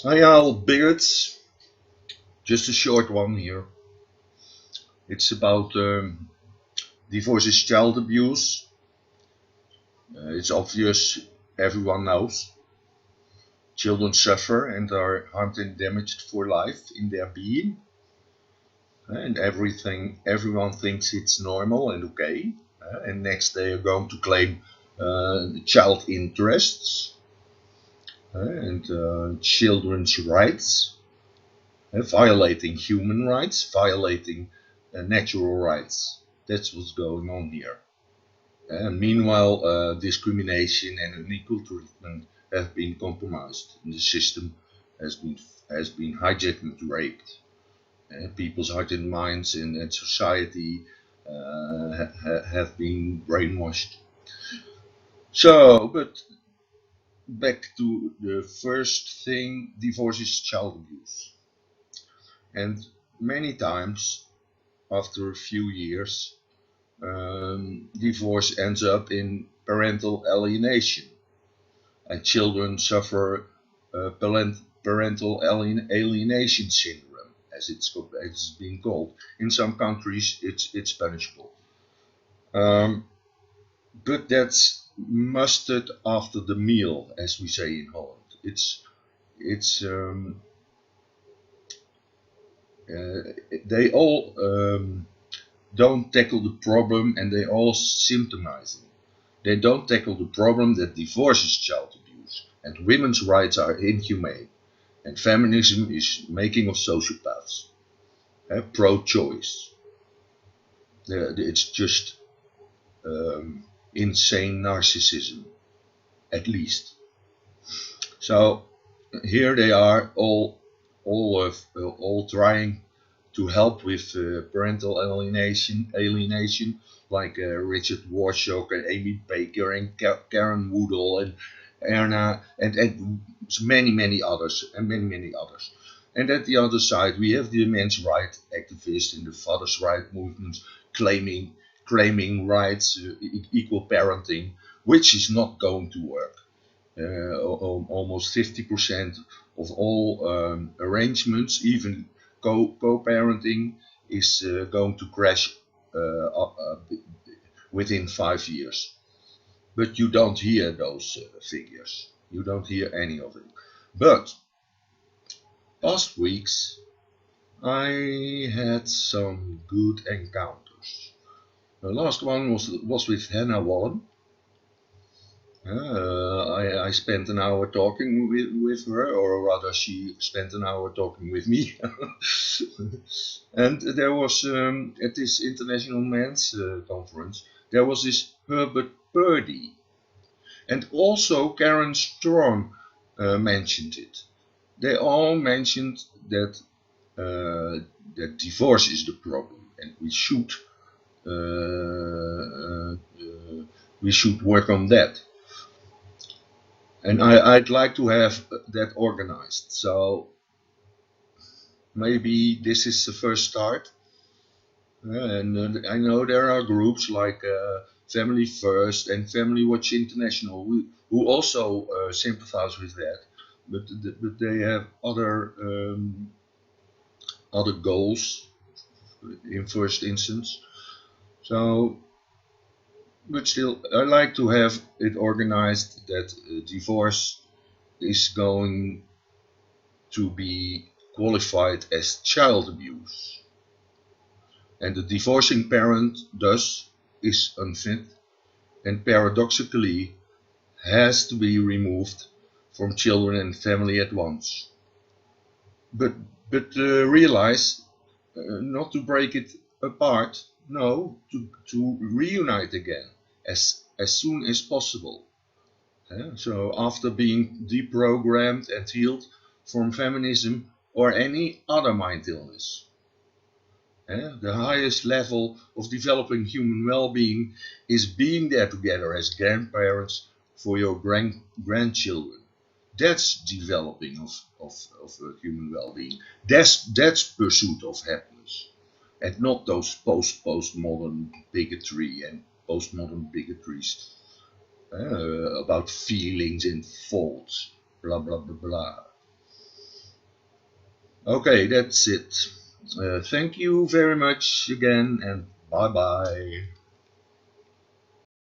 Hi all bigots, just a short one here. It's about divorce is child abuse. It's obvious, everyone knows. Children suffer and are harmed and damaged for life in their being. And everyone thinks it's normal and okay. And next they are going to claim child interests and children's rights. Violating human rights, violating natural rights. That's what's going on here. And meanwhile, discrimination and unequal treatment have been compromised, and the system has been hijacked and raped. People's hearts and minds and society have been brainwashed. So, but back to the first thing: divorce is child abuse. And many times, after a few years, divorce ends up in parental alienation, and children suffer parental alienation syndrome, as it's been called. In some countries, it's punishable, but that's mustard after the meal, as we say in Holland. It's they all don't tackle the problem, and they all symptomizing. They don't tackle the problem that divorce is child abuse, and women's rights are inhumane, and feminism is making of sociopaths, pro-choice. It's just insane narcissism, at least. So here they are, all trying to help with parental alienation, like Richard Warshawk and Amy Baker and Karen Woodall and Erna and many others and many others. And at the other side, we have the men's rights activists and the fathers' right movements claiming rights, equal parenting, which is not going to work. Almost 50% of all arrangements, even co-parenting, is going to crash within 5 years. But you don't hear those figures. You don't hear any of it. But past weeks, I had some good encounters. The last one was with Hannah Wallen. I spent an hour talking with her, or rather, she spent an hour talking with me. And there was, at this International Men's Conference, there was this Herbert Purdy. And also Karen Strong mentioned it. They all mentioned that divorce is the problem, and we should work on that. And I'd like to have that organized. So maybe this is the first start. And I know there are groups like Family First and Family Watch International who also sympathize with that, but they have other goals in first instance. So, but still, I like to have it organized that divorce is going to be qualified as child abuse, and the divorcing parent thus is unfit and paradoxically has to be removed from children and family at once. But realize not to break it apart, no, to reunite again as soon as possible. So after being deprogrammed and healed from feminism or any other mind illness. The highest level of developing human well-being is being there together as grandparents for your grandchildren. That's developing of human well-being. That's pursuit of happiness, and not those postmodern bigotry and postmodern bigotries about feelings and faults, blah blah blah blah. Okay, that's it. Thank you very much again, and bye bye.